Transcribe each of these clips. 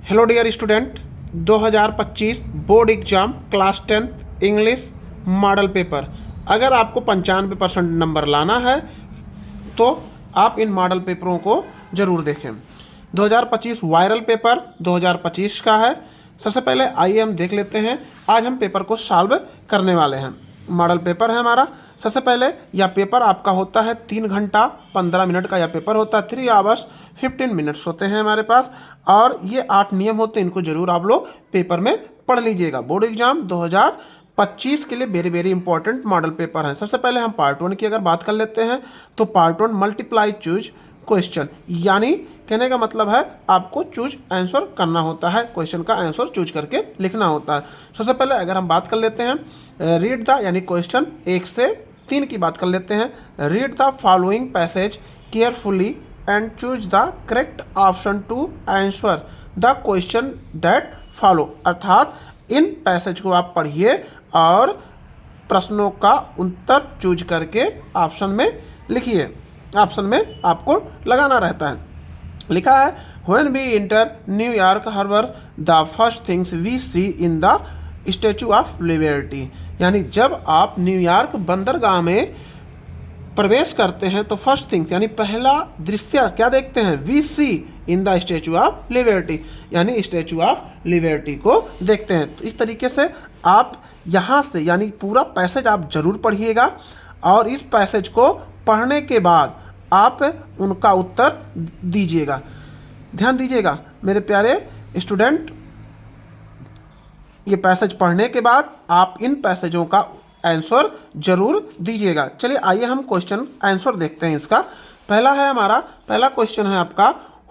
Hello dear student, 2025 board exam class 10 English model paper. अगर आपको 95% number लाना है तो आप इन मॉडल पेपरों को ज़रूर देखें। 2025 वायरल पेपर 2025 का है। सबसे पहले आइए हम देख लेते हैं, आज हम पेपर को सॉल्व करने वाले हैं। मॉडल पेपर है हमारा। सबसे पहले यह पेपर आपका होता है 3 घंटा 15 मिनट का। यह पेपर होता है 3 आवर्स 15 मिनट्स होते हैं हमारे पास, और ये 8 नियम होते हैं। इनको जरूर आप लोग पेपर में पढ़ लीजिएगा। बोर्ड एग्जाम 2025 के लिए very very important model paper है। सबसे पहले हम पार्ट 1 की अगर बात कर लेते हैं तो पार्ट 1 मल्टीप्लाई चूज क्वेश्चन, यानी कहने का मतलब है आपको चूज आंसर करना होता है, क्वेश्चन का आंसर चूज करके लिखना होता है। सबसे पहले अगर हम बात कर लेते हैं रीड द, यानी क्वेश्चन 1 से 3 की बात कर लेते हैं। Read the following passage carefully and choose the correct option to answer the question that follow, अर्थात इन पैसेज को आप पढ़िए और प्रश्नों का उत्तर चूज करके ऑप्शन में लिखिए। ऑप्शन में आपको लगाना रहता है। लिखा है when we enter New York harbour the first things we see in the Statue of Liberty, यानी जब आप न्यूयॉर्क बंदरगाह में प्रवेश करते हैं तो फर्स्ट थिंग्स यानी पहला दृश्य क्या देखते हैं, we see in the Statue of Liberty, यानी स्टैचू ऑफ लिबर्टी को देखते हैं। तो इस तरीके से आप यहाँ से यानी पूरा पैसेज आप जरूर पढ़िएगा, और इस पैसेज को पढ़ने के बाद आप उनका उत्तर दीजिएगा। ध्यान दीजिएगा मेरे प्यारे स्टूडेंट, ये पैसेज पढ़ने के बाद आप इन पैसेजों का आंसर जरूर दीजिएगा। चलिए आइए हम क्वेश्चन आंसर देखते हैं इसका। पहला है हमारा, पहला क्वेश्चन है आपका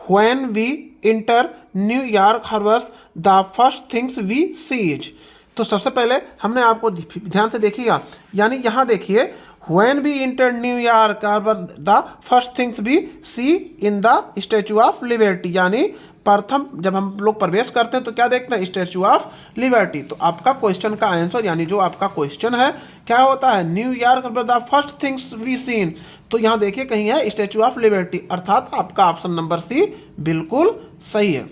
when we enter New York harbour the first things we sees. तो सबसे पहले हमने आपको ध्यान से देखिएगा, यानी यहाँ देखिए when we enter New York harbour the first things we see in the Statue of Liberty, यानी प्रथम जब हम लोग प्रवेश करते हैं तो क्या देखते हैं, स्टैचू ऑफ लिबर्टी। तो आपका क्वेश्चन का आंसर यानी जो आपका क्वेश्चन है क्या होता है, New York the first things we seen. तो यहाँ देखिए कहीं है स्टैचू ऑफ लिबर्टी, अर्थात आपका ऑप्शन नंबर सी बिल्कुल सही है।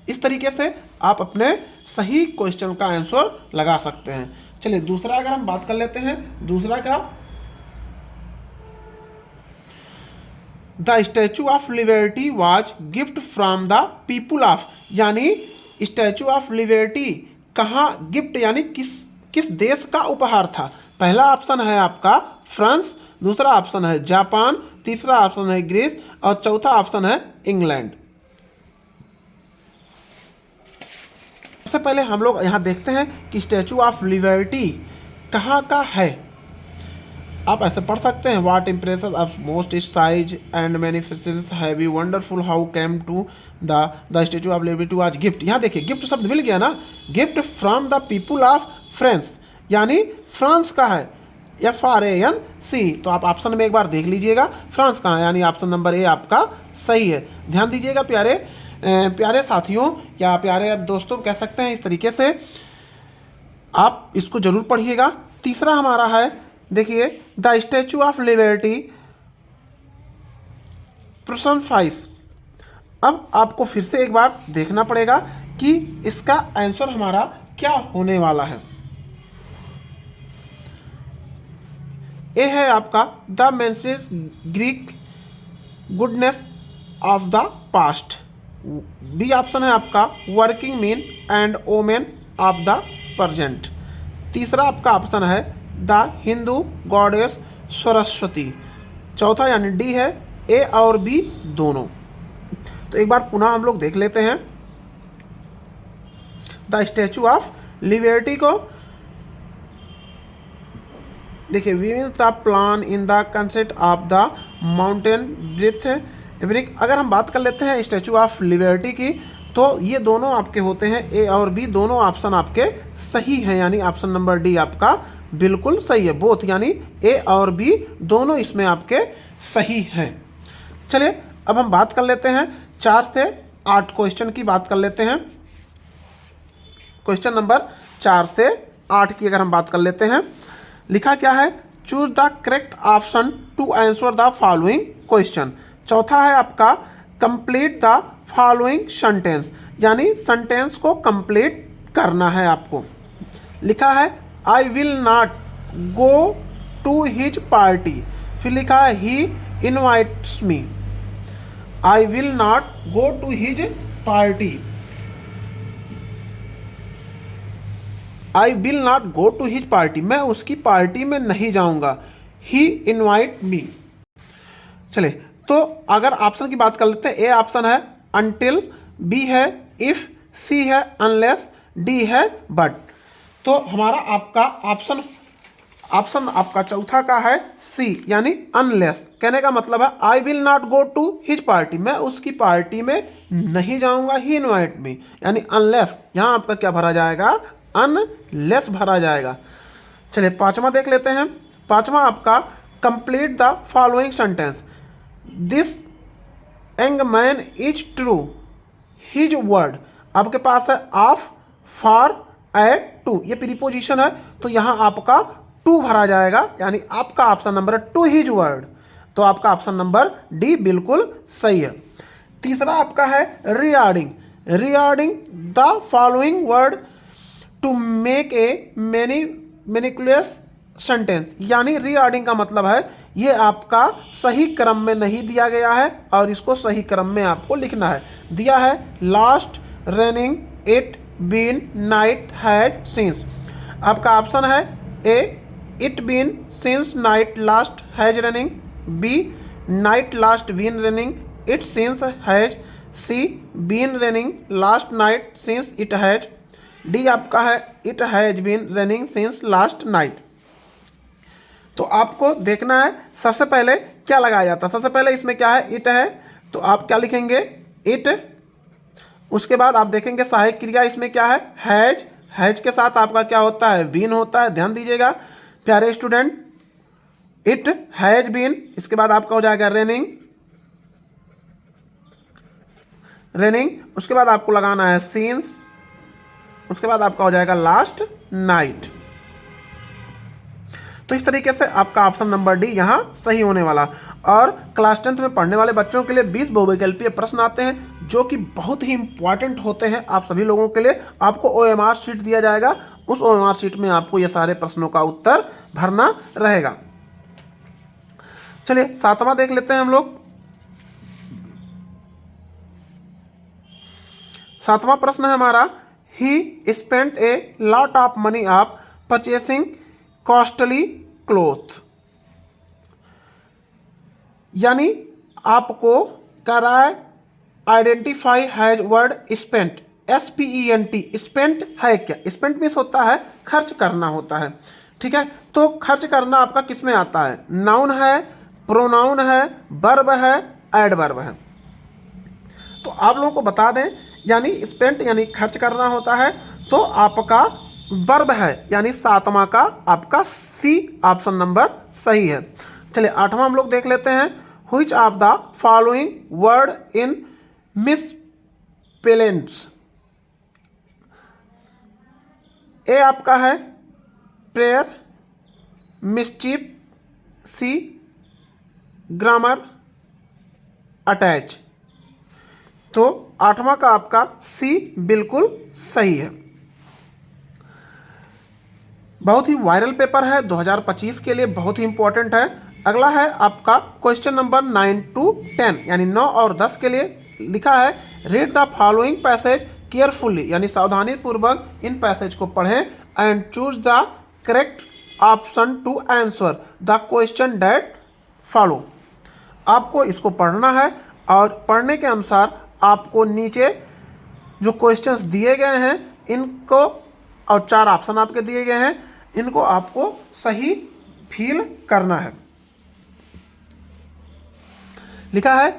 इस तरीके से आप अपने सही क्वेश्चन का आंसर लगा सकते हैं। चलिए दूसरा अगर हम बात कर लेते हैं, दूसरा का the Statue of liberty was gift from the people of, यानी स्टैचू ऑफ लिबर्टी कहाँ गिफ्ट यानी किस देश का उपहार था। पहला ऑप्शन है आपका फ्रांस, दूसरा ऑप्शन है जापान, तीसरा ऑप्शन है ग्रीस, और चौथा ऑप्शन है इंग्लैंड। सबसे पहले हम लोग यहाँ देखते हैं कि स्टैचू ऑफ लिबर्टी कहाँ का है। आप ऐसे पढ़ सकते हैं, what impression of most is size and manifestations heavy wonderful how came to the Statue of Liberty was gift. यहाँ देखिए गिफ्ट शब्द मिल गया ना, gift from the people of France, यानी फ्रांस का है, FRANC। तो आप ऑप्शन में एक बार देख लीजिएगा फ्रांस कहाँ है, यानी ऑप्शन नंबर ए आपका सही है। ध्यान दीजिएगा प्यारे साथियों या प्यारे दोस्तों कह सकते हैं, इस तरीके से आप इसको जरूर पढ़िएगा। तीसरा हमारा है देखिए द स्टैचू ऑफ लिबर्टी पर्सनिफाइज। अब आपको फिर से एक बार देखना पड़ेगा कि इसका आंसर हमारा क्या होने वाला है। ए है आपका the mentions Greek goodness of the past, B option है आपका working man and women of the present, तीसरा आपका ऑप्शन है द हिंदू गॉडेस सरस्वती, चौथा यानी डी है ए और बी दोनों। तो एक बार पुनः हम लोग देख लेते हैं द स्टैचू ऑफ लिबर्टी को। देखिए we the plan in the concept of the mountain breath. अगर हम बात कर लेते हैं स्टैचू ऑफ लिबर्टी की, तो ये दोनों आपके होते हैं ए और बी, दोनों ऑप्शन आपके सही हैं, यानी ऑप्शन नंबर डी आपका बिल्कुल सही है। बोथ यानी ए और बी दोनों इसमें आपके सही हैं। चलिए अब हम बात कर लेते हैं 4 से 8 क्वेश्चन की बात कर लेते हैं। क्वेश्चन नंबर 4 से 8 की अगर हम बात कर लेते हैं, लिखा क्या है, choose the correct option to answer the following question. चौथा है आपका कंप्लीट द फॉलोइंग सेंटेंस, यानी सेंटेंस को कंप्लीट करना है आपको। लिखा है I will not go to his party, फिर लिखा है he invites me. I will not go to his party, I will not go to his party, मैं उसकी पार्टी में नहीं जाऊंगा। He invite me. चले तो अगर ऑप्शन की बात कर लेते हैं, ए ऑप्शन है अनटिल, बी है इफ, सी है अनलेस, डी है बट। तो हमारा आपका ऑप्शन आपका चौथा का है सी, यानी अनलेस। कहने का मतलब है I will not go to his party, मैं उसकी पार्टी में नहीं जाऊंगा। ही इनवाइट मी, यानी अनलेस, यहाँ आपका क्या भरा जाएगा, अनलेस भरा जाएगा। चलिए पांचवा देख लेते हैं। पांचवा आपका complete the following sentence, this young man is true, his word. आपके पास है ऑफ, फॉर, एट, टू, ये प्रीपोजिशन है, तो यहाँ आपका टू भरा जाएगा, यानी आपका ऑप्शन नंबर 2 हिज वर्ड। तो आपका ऑप्शन नंबर डी बिल्कुल सही है। तीसरा आपका है regarding, regarding the following word to make a manipulate sentence, यानी रिगार्डिंग का मतलब है ये आपका सही क्रम में नहीं दिया गया है और इसको सही क्रम में आपको लिखना है। दिया है last, running, it, been, night, has, since. आपका ऑप्शन है A it been since night last has running, B night last been running it since has, C been running last night since it has, D आपका है it has been running since last night. तो आपको देखना है सबसे पहले क्या लगाया जाता है। सबसे पहले इसमें क्या है, इट है, तो आप क्या लिखेंगे, इट। उसके बाद आप देखेंगे सहायक क्रिया इसमें क्या है, हैज। हैज के साथ आपका क्या होता है, बीन होता है। ध्यान दीजिएगा प्यारे स्टूडेंट, इट हैज बीन, इसके बाद आपका हो जाएगा रनिंग, रनिंग। उसके बाद आपको लगाना है सीन्स, उसके बाद आपका हो जाएगा लास्ट नाइट। तो इस तरीके से आपका ऑप्शन नंबर डी यहाँ सही होने वाला। और क्लास 10th में पढ़ने वाले बच्चों के लिए 20 बहुविकल्पीय प्रश्न आते हैं जो कि बहुत ही इंपॉर्टेंट होते हैं आप सभी लोगों के लिए। आपको OMR शीट दिया जाएगा, उस OMR शीट में आपको ये सारे प्रश्नों का उत्तर भरना रहेगा। चलिए सातवां देख लेते हैं हम लोग। सातवां प्रश्न है हमारा, ही spent a lot of money of purchasing costly cloth, यानी आपको कह रहा है identify has word spent, SPENT। Spent है क्या, स्पेंट मीन्स होता है खर्च करना होता है, ठीक है। तो खर्च करना आपका किस में आता है, नाउन है, प्रोनाउन है, वर्ब है, एडवर्ब है। तो आप लोगों को बता दें, यानी स्पेंट यानी खर्च करना होता है, तो आपका वर्ब है, यानी सातवां का आपका सी ऑप्शन नंबर सही है। चलिए आठवां हम लोग देख लेते हैं, which of the following word in misspellings. A आपका है prayer, mischief, C grammar, attach. तो आठवां का आपका सी बिल्कुल सही है। बहुत ही वायरल पेपर है, 2025 के लिए बहुत ही इंपॉर्टेंट है। अगला है आपका क्वेश्चन नंबर 9 to 10, यानी 9 और 10 के लिए। लिखा है read the following passage carefully, यानी सावधानी पूर्वक इन पैसेज को पढ़ें and choose the correct option to answer the question that follow. आपको इसको पढ़ना है और पढ़ने के अनुसार आपको नीचे जो क्वेश्चंस दिए गए हैं इनको, और 4 ऑप्शन आपके दिए गए हैं, इनको आपको सही फिल करना है। लिखा है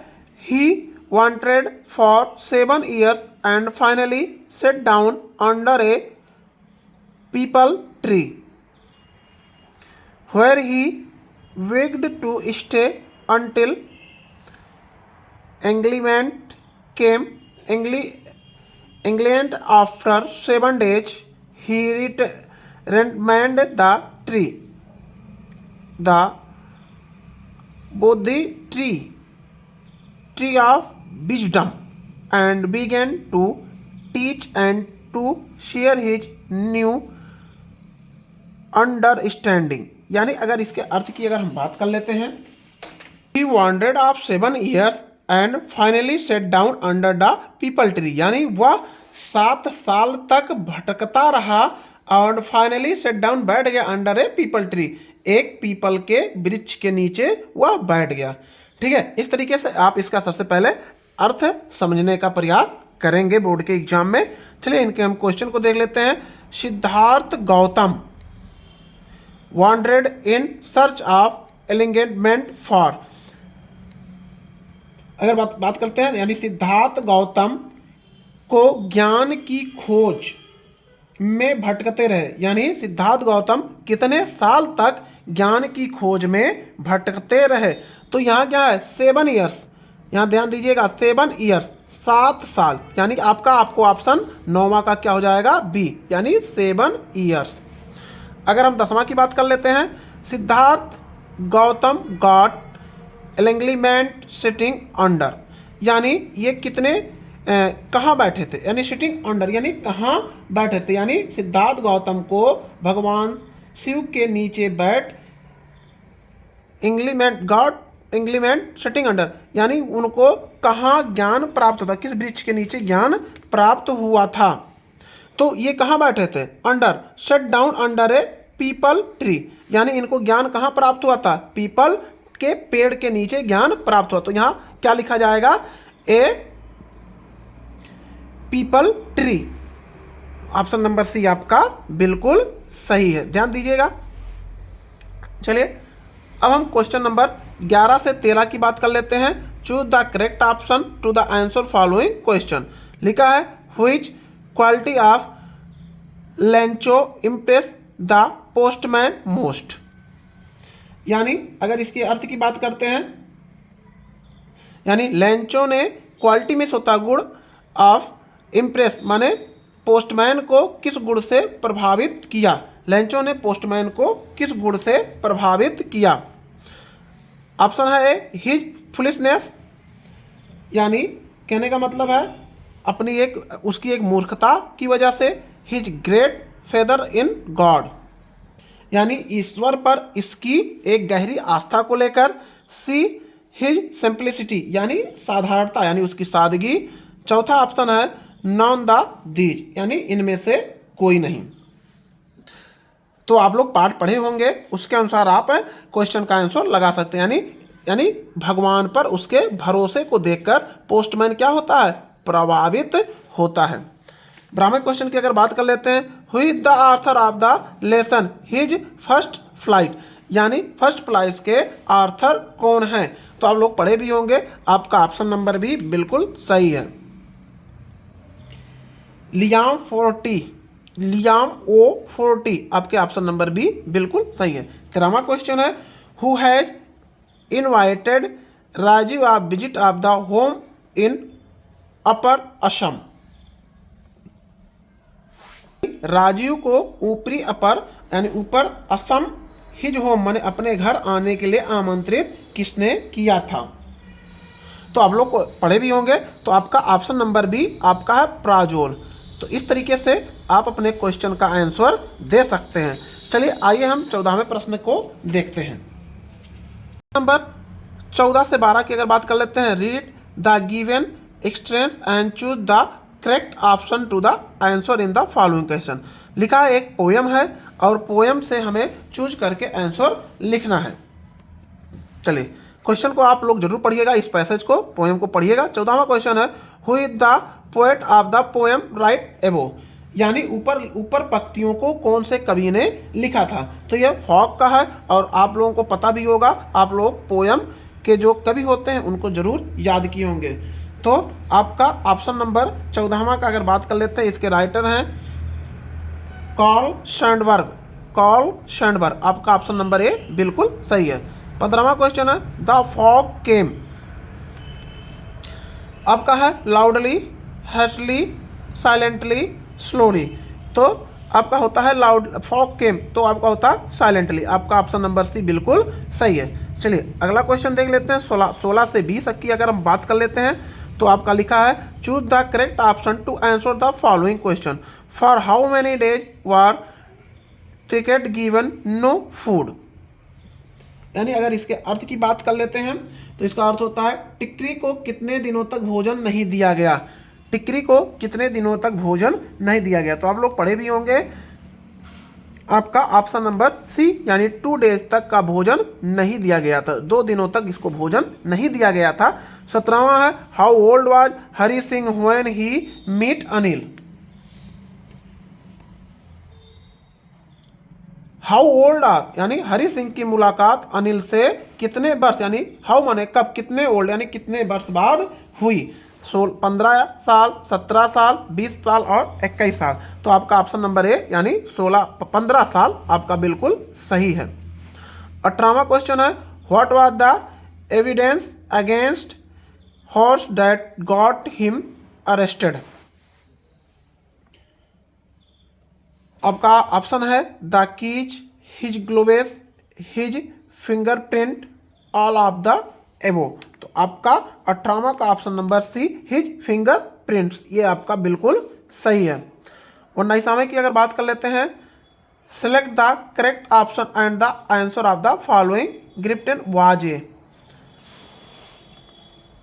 ही wanted for 7 years and finally sat down under a peepal tree where he begged to stay until England came. England after 7 days he remained the tree, the Bodhi tree of wisdom and began to teach and to share his new understanding। यानी अगर इसके अर्थ की अगर हम बात कर लेते हैं, he wandered of 7 years and finally sat down under the people tree, यानी वह 7 साल तक भटकता रहा और फाइनली सेट डाउन बैठ गया अंडर ए पीपल ट्री, एक पीपल के वृक्ष के नीचे वह बैठ गया। ठीक है, इस तरीके से आप इसका सबसे पहले अर्थ समझने का प्रयास करेंगे बोर्ड के एग्जाम में। चलिए इनके हम क्वेश्चन को देख लेते हैं। Siddhartha Gautam wandered in search of enlightenment for, अगर बात करते हैं यानी सिद्धार्थ गौतम को ज्ञान की खोज में भटकते रहे, यानी सिद्धार्थ गौतम कितने साल तक ज्ञान की खोज में भटकते रहे। तो यहाँ क्या है 7 ईयर्स, यहाँ ध्यान दीजिएगा 7 ईयर्स 7 साल, यानी आपको ऑप्शन 9वां का क्या हो जाएगा बी, यानी 7 ईयर्स। अगर हम 10वां की बात कर लेते हैं, Siddhartha Gautam got enlightenment sitting under, यानी ये कितने कहाँ बैठे थे, यानी सिटिंग अंडर यानी कहाँ बैठे थे, यानी सिद्धार्थ गौतम को भगवान शिव के नीचे बैठ एंग्लीमेंट सिटिंग अंडर, यानी उनको कहाँ ज्ञान प्राप्त होता, किस वृक्ष के नीचे ज्ञान प्राप्त हुआ था। तो ये कहाँ बैठे थे अंडर, शट डाउन अंडर ए पीपल ट्री, यानी इनको ज्ञान कहाँ प्राप्त हुआ था, पीपल के पेड़ के नीचे ज्ञान प्राप्त हुआ। तो यहाँ क्या लिखा जाएगा A peepal tree, option number C आपका बिल्कुल सही है, ध्यान दीजिएगा। चलिए अब हम क्वेश्चन नंबर 11 से 13 की बात कर लेते हैं। Choose the correct option to the answer following question. लिखा है which quality of Lencho impress the postman most, यानी अगर इसके अर्थ की बात करते हैं, यानी लेंचो ने क्वालिटी में सोता गुण ऑफ इम्प्रेस माने पोस्टमैन को किस गुण से प्रभावित किया, लेंचो ने पोस्टमैन को किस गुण से प्रभावित किया। ऑप्शन है ए हिज फुलिशनेस, यानी कहने का मतलब है अपनी उसकी एक मूर्खता की वजह से, his great feather in God, यानी ईश्वर पर इसकी एक गहरी आस्था को लेकर, सी हिज सिंप्लिसिटी यानी साधारणता यानी उसकी सादगी। चौथा ऑप्शन है नॉन द दीज, यानी इनमें से कोई नहीं। तो आप लोग पाठ पढ़े होंगे, उसके अनुसार आप क्वेश्चन का आंसर लगा सकते हैं। यानी भगवान पर उसके भरोसे को देखकर पोस्टमैन क्या होता है, प्रभावित होता है। ब्राह्मण क्वेश्चन की अगर बात कर लेते हैं, who is the author of the lesson his first flight, यानी फर्स्ट फ्लाइट के ऑथर कौन है। तो आप लोग पढ़े भी होंगे, आपका ऑप्शन नंबर भी बिल्कुल सही है, लियाम ओ 40, आपके ऑप्शन नंबर भी बिल्कुल सही है। 13वां क्वेश्चन है who has invited Rajiv of visit of the home in upper Assam, Rajiv को ऊपरी अपर यानी ऊपर असम हिज होम माने अपने घर आने के लिए आमंत्रित किसने किया था। तो आप लोग को पढ़े भी होंगे, तो आपका ऑप्शन नंबर भी आपका है प्राजोल। तो इस तरीके से आप अपने क्वेश्चन का आंसर दे सकते हैं। चलिए आइए हम 14वें प्रश्न को देखते हैं। नंबर 14 से 12 की अगर बात कर लेते हैं, read the given extracts and choose the correct option to the answer in the following question. लिखा है एक पोयम है और पोयम से हमें चूज करके आंसर लिखना है। चलिए क्वेश्चन को आप लोग जरूर पढ़िएगा, इस पैसेज को पोयम को पढ़िएगा। 14वां क्वेश्चन है who is the poet of the poem right एबो, यानी ऊपर पंक्तियों को कौन से कवि ने लिखा था। तो यह फॉग का है और आप लोगों को पता भी होगा, आप लोग पोयम के जो कवि होते हैं उनको जरूर याद किए होंगे। तो आपका ऑप्शन नंबर 14वां का अगर बात कर लेते हैं, इसके राइटर हैं कार्ल सैंडबर्ग, आपका ऑप्शन नंबर ए बिल्कुल सही है। 15वां क्वेश्चन है द फॉग केम, आपका है लाउडली, हैशली, साइलेंटली, स्लोली। तो आपका होता है लाउड, फॉग केम तो आपका होता है साइलेंटली, आपका ऑप्शन नंबर सी बिल्कुल सही है। चलिए अगला क्वेश्चन देख लेते हैं। 16 से 20 तक की अगर हम बात कर लेते हैं, तो आपका लिखा है choose the correct option to answer the following question. For how many days were ticket given no food. यानी अगर इसके अर्थ की बात कर लेते हैं तो इसका अर्थ होता है टिकरी को कितने दिनों तक भोजन नहीं दिया गया। टिकरी को कितने दिनों तक भोजन नहीं दिया गया। तो आप लोग पढ़े भी होंगे, आपका ऑप्शन नंबर सी यानी 2 डेज तक का भोजन नहीं दिया गया था, 2 दिनों तक इसको भोजन नहीं दिया गया था। 17वां है how old was Hari Singh when he meet Anil. How old are यानी हरि सिंह की मुलाकात अनिल से कितने वर्ष यानी हाउ माने कब, कितने ओल्ड यानी कितने वर्ष बाद हुई। 15 साल, 17 साल, 20 साल और 21 साल। तो आपका ऑप्शन नंबर ए यानी 15 साल आपका बिल्कुल सही है। 18वां क्वेश्चन है what was the evidence against horse that got him arrested. आपका ऑप्शन है the keys, his gloves, his fingerprint, all of the above. तो आपका 18वां का option number C his fingerprints, ये आपका बिल्कुल सही है। 19वां की अगर बात कर लेते हैं select the correct option and the answer of the following Griffin was a.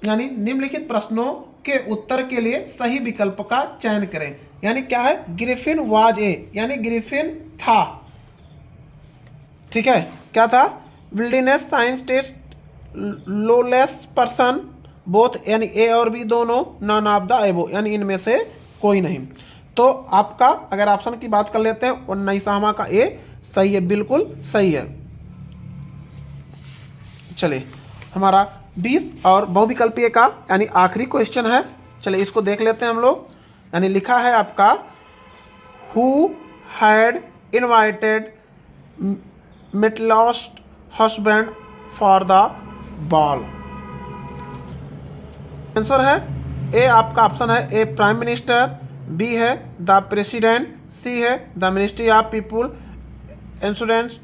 यानी निम्नलिखित प्रश्नों के उत्तर के लिए सही विकल्प का चयन करें। यानी क्या है, ग्रिफिन वाज ए यानी ग्रिफिन था, ठीक है, क्या था, विल्डीनेस साइंटिस्ट, लोलेस पर्सन, बोथ यानी ए और बी दोनों, नन ऑफ द एबो यानी इनमें से कोई नहीं। तो आपका अगर ऑप्शन की बात कर लेते हैं 19वां का ए सही है, बिल्कुल सही है। चलिए हमारा 20 और बहुविकल्पीय का यानी आखिरी क्वेश्चन है, चलिए इसको देख लेते हैं हम लोग। यानी लिखा है आपका हु हैड इनवाइटेड मिटलॉस्ट husband for the ball. Answer है ए, आपका ऑप्शन है ए प्राइम मिनिस्टर, बी है द प्रेसिडेंट, सी है the ministry of people insurance,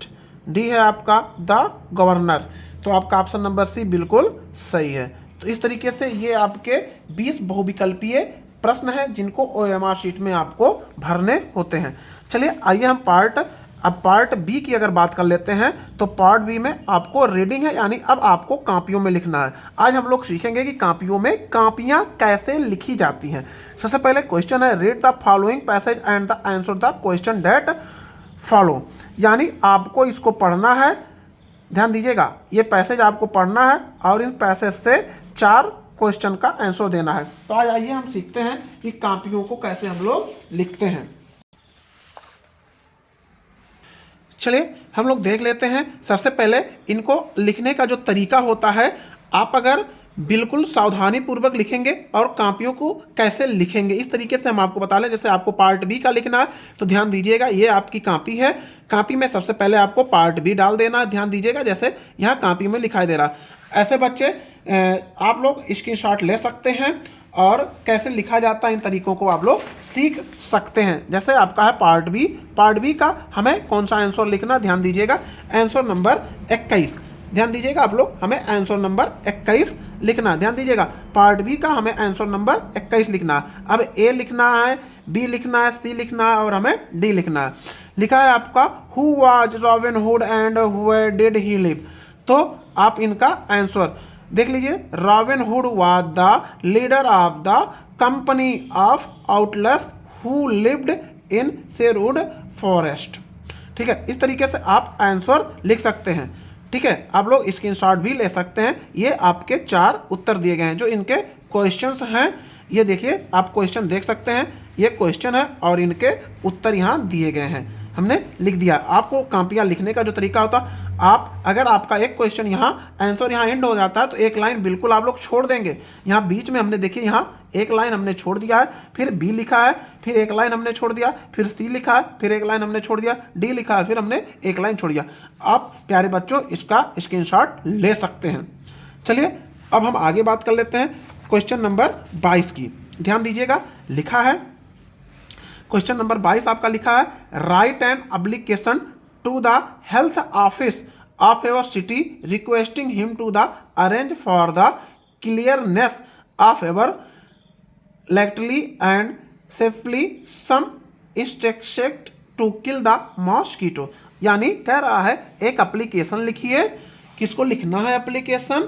D है आपका द गवर्नर। तो आपका ऑप्शन नंबर सी बिल्कुल सही है। तो इस तरीके से ये आपके 20 बहुविकल्पीय प्रश्न है जिनको OMR शीट में आपको भरने होते हैं। चलिए आइए हम पार्ट बी की अगर बात कर लेते हैं तो पार्ट बी में आपको रीडिंग है, यानी अब आपको कापियों में लिखना है। आज हम लोग सीखेंगे कि कापियों में कापियां कैसे लिखी जाती हैं। सबसे पहले क्वेश्चन है read the following passage and the answer the question that follow. यानी आपको इसको पढ़ना है, ध्यान दीजिएगा, ये पैसेज आपको पढ़ना है और इन पैसेज से 4 क्वेश्चन का आंसर देना है। तो आज आइए हम सीखते हैं कि कापियों को कैसे हम लोग लिखते हैं। चलिए हम लोग देख लेते हैं। सबसे पहले इनको लिखने का जो तरीका होता है, आप अगर बिल्कुल सावधानी पूर्वक लिखेंगे और कापियों को कैसे लिखेंगे इस तरीके से हम आपको बता लें। जैसे आपको पार्ट बी का लिखना है तो ध्यान दीजिएगा, ये आपकी कापी है, कापी में सबसे पहले आपको पार्ट बी डाल देना है। ध्यान दीजिएगा जैसे यहाँ कापी में लिखाई दे रहा है। ऐसे बच्चे आप लोग स्क्रीनशॉट ले सकते हैं और कैसे लिखा जाता है इन तरीकों को आप लोग सीख सकते हैं। जैसे आपका है पार्ट बी का हमें कौन सा आंसर लिखना, ध्यान दीजिएगा आंसर नंबर 21, ध्यान दीजिएगा आप लोग, हमें आंसर नंबर 21 लिखना। ध्यान दीजिएगा पार्ट बी का हमें आंसर नंबर 21 लिखना है। अब ए लिखना है, बी लिखना है, सी लिखना है और हमें डी लिखना है। लिखा है आपका who was Robin Hood and where did he live. तो आप इनका आंसर देख लीजिए, Robin Hood was the leader of the company of outlaws who lived in Sherwood Forest. ठीक है, इस तरीके से आप आंसर लिख सकते हैं। ठीक है, आप लोग स्क्रीनशॉट भी ले सकते हैं। ये आपके 4 उत्तर दिए गए हैं जो इनके क्वेश्चंस हैं। ये देखिए आप क्वेश्चन देख सकते हैं, ये क्वेश्चन है और इनके उत्तर यहाँ दिए गए हैं, हमने लिख दिया। आपको कापियाँ लिखने का जो तरीका होता, आप अगर आपका एक क्वेश्चन यहाँ आंसर यहाँ एंड हो जाता है तो एक लाइन बिल्कुल आप लोग छोड़ देंगे। यहाँ बीच में हमने देखिए यहाँ एक लाइन हमने छोड़ दिया है, फिर बी लिखा है, फिर एक लाइन हमने छोड़ दिया, फिर सी लिखा है, फिर एक लाइन हमने छोड़ दिया, डी लिखा है, फिर हमने एक लाइन छोड़ दिया। आप प्यारे बच्चों इसका स्क्रीनशॉट ले सकते हैं। चलिए अब हम आगे बात कर लेते हैं क्वेश्चन नंबर 22 की। ध्यान दीजिएगा, लिखा है क्वेश्चन नंबर 22 आपका लिखा है write an application to the health office of your city requesting him to the arrange for the clearness of ever lately and safely some instruction to kill the mosquito. यानी कह रहा है एक application लिखिए। किसको लिखना है एप्लीकेशन?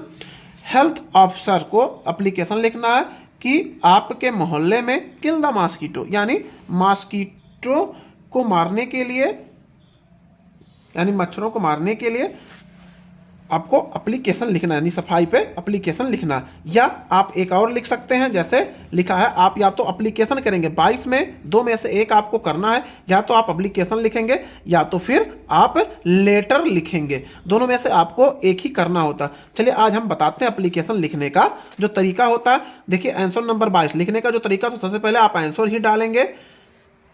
हेल्थ ऑफिसर को एप्लीकेशन लिखना है कि आपके मोहल्ले में किल द मॉस्किटो, यानी मॉस्किटो को मारने के लिए, यानी मच्छरों को मारने के लिए आपको एप्लीकेशन लिखना है, यानी सफाई पे एप्लीकेशन लिखना है। या आप एक और लिख सकते हैं, जैसे लिखा है आप या तो एप्लीकेशन करेंगे 22 में, दो में से एक आपको करना है, या तो आप एप्लीकेशन लिखेंगे या तो फिर आप लेटर लिखेंगे, दोनों में से आपको एक ही करना होता है। चलिए आज हम बताते हैं एप्लीकेशन लिखने का जो तरीका होता है। देखिए आंसर नंबर 22 लिखने का जो तरीका, तो सबसे पहले आप आंसर ही डालेंगे।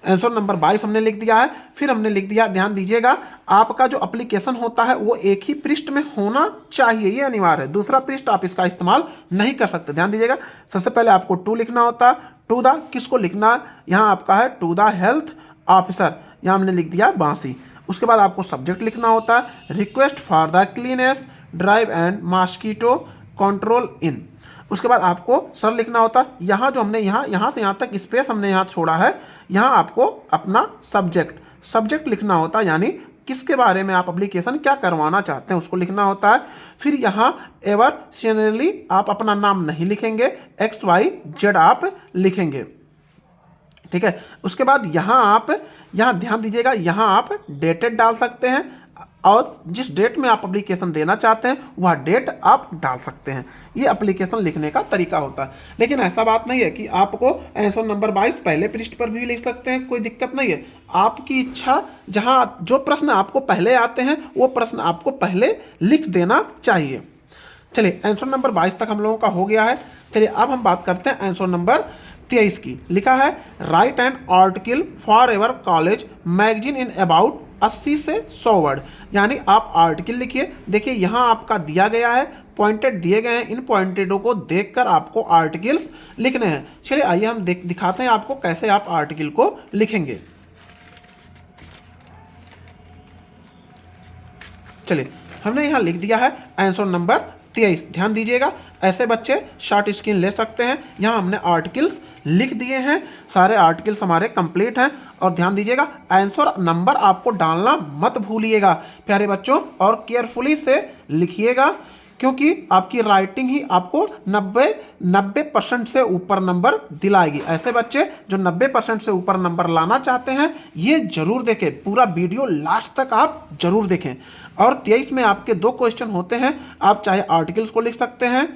आंसर नंबर 22 हमने लिख दिया है। फिर हमने लिख दिया, ध्यान दीजिएगा, आपका जो एप्लीकेशन होता है वो एक ही पृष्ठ में होना चाहिए, ये अनिवार्य है। दूसरा पृष्ठ आप इसका इस्तेमाल नहीं कर सकते। ध्यान दीजिएगा, सबसे पहले आपको टू लिखना होता है। टू द किसको लिखना है? यहाँ आपका है टू द हेल्थ ऑफिसर, यहाँ हमने लिख दिया बांसी। उसके बाद आपको सब्जेक्ट लिखना होता है request for the cleanest drive and mosquito control इन। उसके बाद आपको सर लिखना होता है। यहाँ जो हमने यहाँ से यहाँ तक स्पेस हमने यहाँ छोड़ा है, यहाँ आपको अपना सब्जेक्ट लिखना होता है, यानी किसके बारे में आप एप्लीकेशन क्या करवाना चाहते हैं उसको लिखना होता है। फिर यहाँ एवर सीनियरली आप अपना नाम नहीं लिखेंगे, XYZ आप लिखेंगे, ठीक है। उसके बाद यहाँ ध्यान दीजिएगा, यहाँ आप डेटेड डाल सकते हैं और जिस डेट में आप एप्लीकेशन देना चाहते हैं वह डेट आप डाल सकते हैं। ये एप्लीकेशन लिखने का तरीका होता है। लेकिन ऐसा बात नहीं है कि आपको आंसर नंबर 22 पहले पृष्ठ पर भी लिख सकते हैं, कोई दिक्कत नहीं है। आपकी इच्छा, जहां जो प्रश्न आपको पहले आते हैं वो प्रश्न आपको पहले लिख देना चाहिए। चलिए आंसर नंबर 22 तक हम लोगों का हो गया है। चलिए अब हम बात करते हैं आंसर नंबर 23 की। लिखा है write an article for ever college magazine in about 80 से 100 वर्ड, यानी आप आर्टिकल लिखिए। देखिए यहाँ आपका दिया गया है, पॉइंटेड दिए गए हैं, इन पॉइंटेडों को देखकर आपको आर्टिकल्स लिखने हैं। चलिए आइए हम दिखाते हैं आपको कैसे आप आर्टिकल को लिखेंगे। चलिए हमने यहाँ लिख दिया है आंसर नंबर 23। ध्यान दीजिएगा, ऐसे बच्चे शॉर्ट स्क्रीन ले सकते हैं। यहाँ हमने आर्टिकल्स लिख दिए हैं, सारे आर्टिकल्स हमारे कंप्लीट हैं। और ध्यान दीजिएगा आंसर नंबर आपको डालना मत भूलिएगा प्यारे बच्चों, और केयरफुली से लिखिएगा, क्योंकि आपकी राइटिंग ही आपको 90% से ऊपर नंबर दिलाएगी। ऐसे बच्चे जो 90% से ऊपर नंबर लाना चाहते हैं ये जरूर देखें, पूरा वीडियो लास्ट तक आप जरूर देखें। और 23 में आपके 2 क्वेश्चन होते हैं, आप चाहे आर्टिकल्स को लिख सकते हैं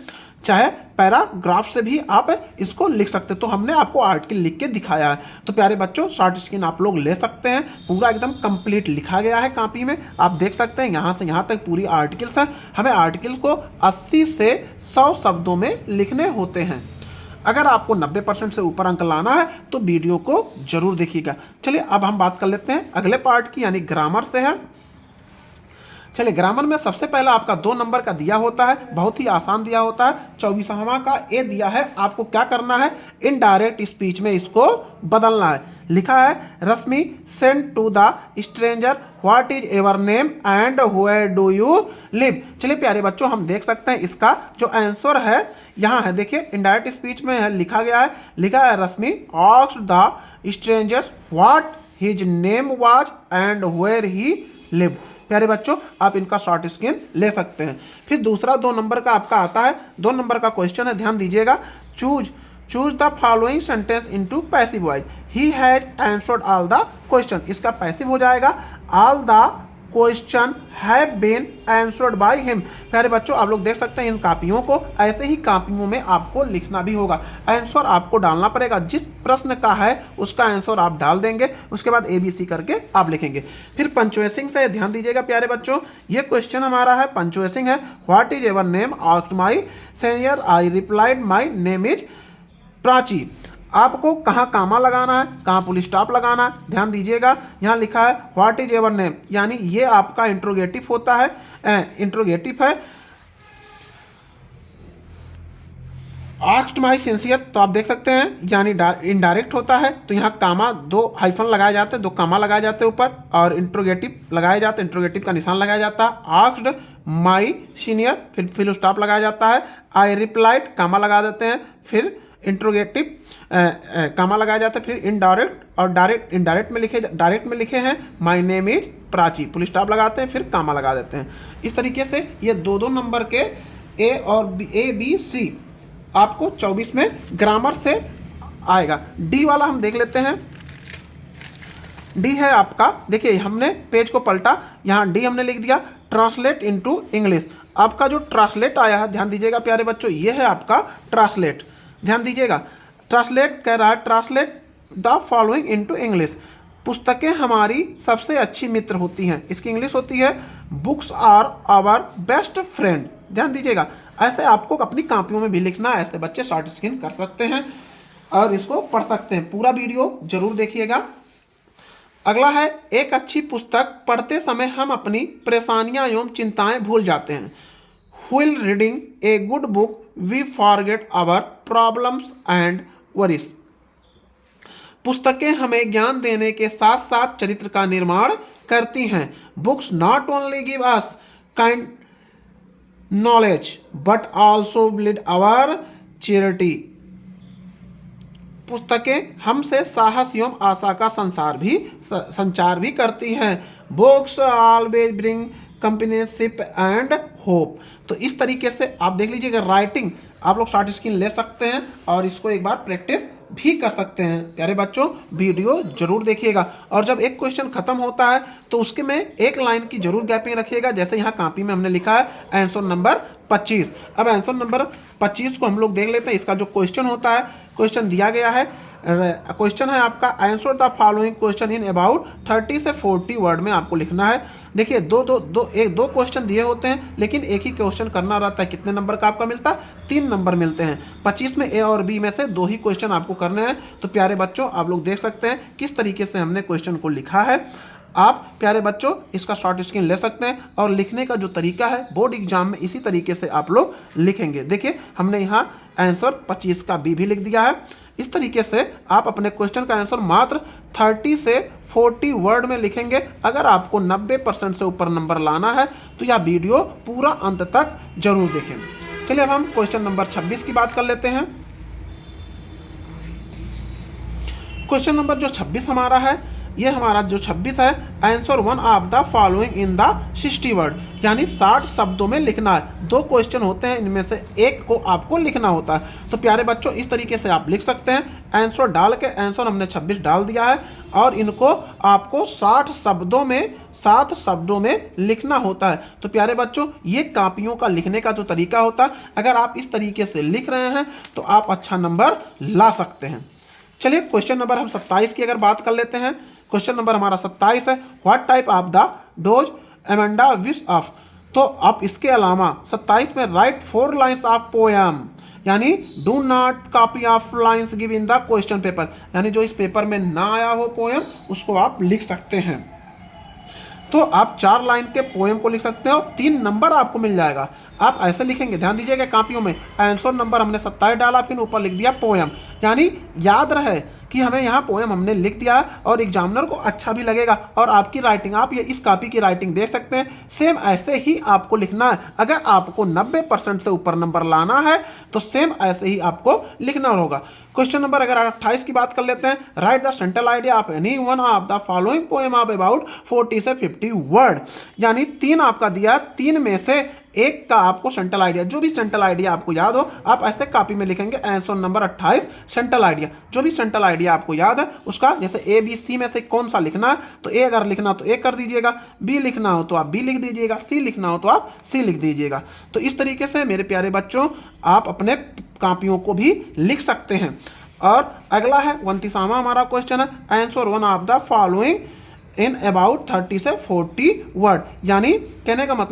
चाहे पैराग्राफ से भी आप इसको लिख सकते हैं। तो हमने आपको आर्टिकल लिख के दिखाया है। तो प्यारे बच्चों शॉर्ट स्क्रीन आप लोग ले सकते हैं, पूरा एकदम कंप्लीट लिखा गया है कॉपी में, आप देख सकते हैं यहाँ से यहाँ तक पूरी आर्टिकल्स है। हमें आर्टिकल को 80 से 100 शब्दों में लिखने होते हैं। अगर आपको 90% से ऊपर अंक लाना है तो वीडियो को जरूर देखिएगा। चलिए अब हम बात कर लेते हैं अगले पार्ट की, यानी ग्रामर से है। चलिए ग्रामर में सबसे पहला आपका 2 नंबर का दिया होता है, बहुत ही आसान दिया होता है। 24वां का ए दिया है, आपको क्या करना है, इनडायरेक्ट स्पीच में इसको बदलना है। लिखा है Rashmi send to the stranger what is ever name and where do you live. चलिए प्यारे बच्चों हम देख सकते हैं इसका जो आंसर है यहाँ है, देखिए इनडायरेक्ट स्पीच में है, लिखा गया है, लिखा है Rashmi asked the strangers what his name was and where he live. प्यारे बच्चों आप इनका शॉर्ट स्क्रीन ले सकते हैं। फिर दूसरा 2 नंबर का आपका आता है, 2 नंबर का क्वेश्चन है, ध्यान दीजिएगा। Choose the following sentence into passive voice, he has answered all the question. इसका पैसिव हो जाएगा all the question have been answered by him. प्यारे बच्चों आप लोग देख सकते हैं इन कापियों को, ऐसे ही कापियों में आपको लिखना भी होगा। आंसर आपको डालना पड़ेगा, जिस प्रश्न का है उसका आंसर आप डाल देंगे, उसके बाद ABC करके आप लिखेंगे। फिर पंचुएसिंग से ध्यान दीजिएगा प्यारे बच्चों, ये क्वेश्चन हमारा है पंचुएसिंग है। What is ever name asked my senior I replied my name is Prachi. आपको कहाँ कामा लगाना है, कहाँ पुलिस स्टॉप लगाना है, ध्यान दीजिएगा। यहाँ लिखा है व्हाट इज एवर नेम, यानी ये आपका इंट्रोगेटिव होता है, इंट्रोगेटिव है। आस्क्ड माई सिंसियर तो आप देख सकते हैं यानी इनडायरेक्ट होता है, तो यहाँ कामा 2 हाइफन लगाए जाते हैं, 2 कामा लगाए जाते हैं ऊपर, और इंट्रोगेटिव लगाए जाते हैं, इंट्रोगेटिव का निशान लगाया जाता है। आस्क्ड माई सीनियर फिर स्टॉप लगाया जाता है। आई रिप्लाइड कामा लगा देते हैं, फिर इंट्रोगेटिव कामा लगाया जाता है, फिर इनडायरेक्ट और डायरेक्ट में लिखे हैं my name is Prachi, full stop लगाते हैं, फिर कामा लगा देते हैं। इस तरीके से ये दो नंबर के ए बी सी आपको 24 में ग्रामर से आएगा। डी वाला हम देख लेते हैं। डी है आपका, देखिए हमने पेज को पलटा, यहाँ डी हमने लिख दिया ट्रांसलेट इनटू इंग्लिश। आपका जो ट्रांसलेट आया है, ध्यान दीजिएगा प्यारे बच्चों, ये है आपका ट्रांसलेट। ध्यान दीजिएगा, ट्रांसलेट कह रहा है translate the following into English. पुस्तकें हमारी सबसे अच्छी मित्र होती हैं। इसकी इंग्लिश होती है books are our best friend. ध्यान दीजिएगा, ऐसे आपको अपनी कॉपियों में भी लिखना है। ऐसे बच्चे शॉर्ट स्क्रीन कर सकते हैं और इसको पढ़ सकते हैं। पूरा वीडियो जरूर देखिएगा। अगला है, एक अच्छी पुस्तक पढ़ते समय हम अपनी परेशानियां एवं चिंताएं भूल जाते हैं। While reading a good book we forget our problems and worries. पुस्तकें हमें ज्ञान देने के साथ साथ चरित्र का निर्माण करती हैं। Books not only give us kind knowledge but also build our charity. पुस्तकें हमसे साहस एवं आशा का संचार भी करती हैं। Books always bring companionship and hope. तो इस तरीके से आप देख लीजिएगा, राइटिंग आप लोग शॉर्ट स्क्रीन ले सकते हैं और इसको एक बार प्रैक्टिस भी कर सकते हैं। प्यारे बच्चों, वीडियो जरूर देखिएगा और जब एक क्वेश्चन खत्म होता है तो उसके में एक लाइन की जरूर गैपिंग रखिएगा। जैसे यहाँ कॉपी में हमने लिखा है आंसर नंबर 25। अब आंसर नंबर 25 को हम लोग देख लेते हैं। इसका जो क्वेश्चन होता है, क्वेश्चन दिया गया है, क्वेश्चन है आपका answer the following question in about 30 से 40 वर्ड में आपको लिखना है। देखिए दो क्वेश्चन दिए होते हैं, लेकिन एक ही क्वेश्चन करना रहता है। कितने नंबर का आपका मिलता है? 3 नंबर मिलते हैं। 25 में ए और बी में से 2 ही क्वेश्चन आपको करने हैं। तो प्यारे बच्चों, आप लोग देख सकते हैं किस तरीके से हमने क्वेश्चन को लिखा है। आप प्यारे बच्चों इसका शॉर्ट स्क्रीन ले सकते हैं और लिखने का जो तरीका है बोर्ड एग्जाम में इसी तरीके से आप लोग लिखेंगे। देखिए हमने यहाँ आंसर 25 का बी भी लिख दिया है। इस तरीके से आप अपने क्वेश्चन का आंसर मात्र 30 से 40 वर्ड में लिखेंगे। अगर आपको 90% से ऊपर नंबर लाना है तो यह वीडियो पूरा अंत तक जरूर देखें। चलिए अब हम क्वेश्चन नंबर 26 की बात कर लेते हैं। क्वेश्चन नंबर जो 26 हमारा है, ये हमारा जो 26 है, answer 1 of the following in the 60 word, यानी 60 शब्दों में लिखना है। 2 क्वेश्चन होते हैं, इनमें से एक को आपको लिखना होता है। तो प्यारे बच्चों इस तरीके से आप लिख सकते हैं। आंसर डाल के आंसर हमने 26 डाल दिया है और इनको आपको 60 शब्दों में लिखना होता है। तो प्यारे बच्चों ये कॉपियों का लिखने का जो तरीका होता है, अगर आप इस तरीके से लिख रहे हैं तो आप अच्छा नंबर ला सकते हैं। चलिए क्वेश्चन नंबर हम 27 की अगर बात कर लेते हैं। क्वेश्चन नंबर हमारा 27 है, what type of the dose Amanda wish of. तो आप इसके अलावा 27 में राइट 4 लाइन्स ऑफ पोएम, यानी do not copy of lines give in the question paper, यानी जो इस पेपर में ना आया हो पोएम उसको आप लिख सकते हैं। तो आप 4 लाइन के पोएम को लिख सकते हैं और 3 नंबर आपको मिल जाएगा। आप ऐसे लिखेंगे, ध्यान दीजिएगा कॉपियों में आंसर नंबर हमने 27 डाला, फिर ऊपर लिख दिया पोएम, यानी याद रहे कि हमें यहाँ पोएम हमने लिख दिया है और एग्जामिनर को अच्छा भी लगेगा और आपकी राइटिंग, आप ये इस कॉपी की राइटिंग देख सकते हैं। सेम ऐसे ही आपको लिखना है। अगर आपको 90% से ऊपर नंबर लाना है तो सेम ऐसे ही आपको लिखना होगा। क्वेश्चन नंबर अगर 28 की बात कर लेते हैं, right the central idea of any one of the following poem of about 40 से 50 वर्ड, यानी 3 आपका दिया, 3 में से एक का आपको सेंट्रल आइडिया, जो भी सेंट्रल आइडिया आपको याद हो आप ऐसे कॉपी में लिखेंगे। आंसर नंबर 28 सेंट्रल आइडिया, जो भी सेंट्रल आइडिया आपको याद है उसका, जैसे ए बी सी में से कौन सा लिखना है, तो ए अगर लिखना तो ए कर दीजिएगा, बी लिखना हो तो आप बी लिख दीजिएगा, सी लिखना हो तो आप सी लिख दीजिएगा। तो इस तरीके से मेरे प्यारे बच्चों आप अपने कॉपियों को भी लिख सकते हैं। और अगला है 29वां हमारा क्वेश्चन है, answer 1 of the following in about 30 से 40 वर्ड, यानी कहने का मतलब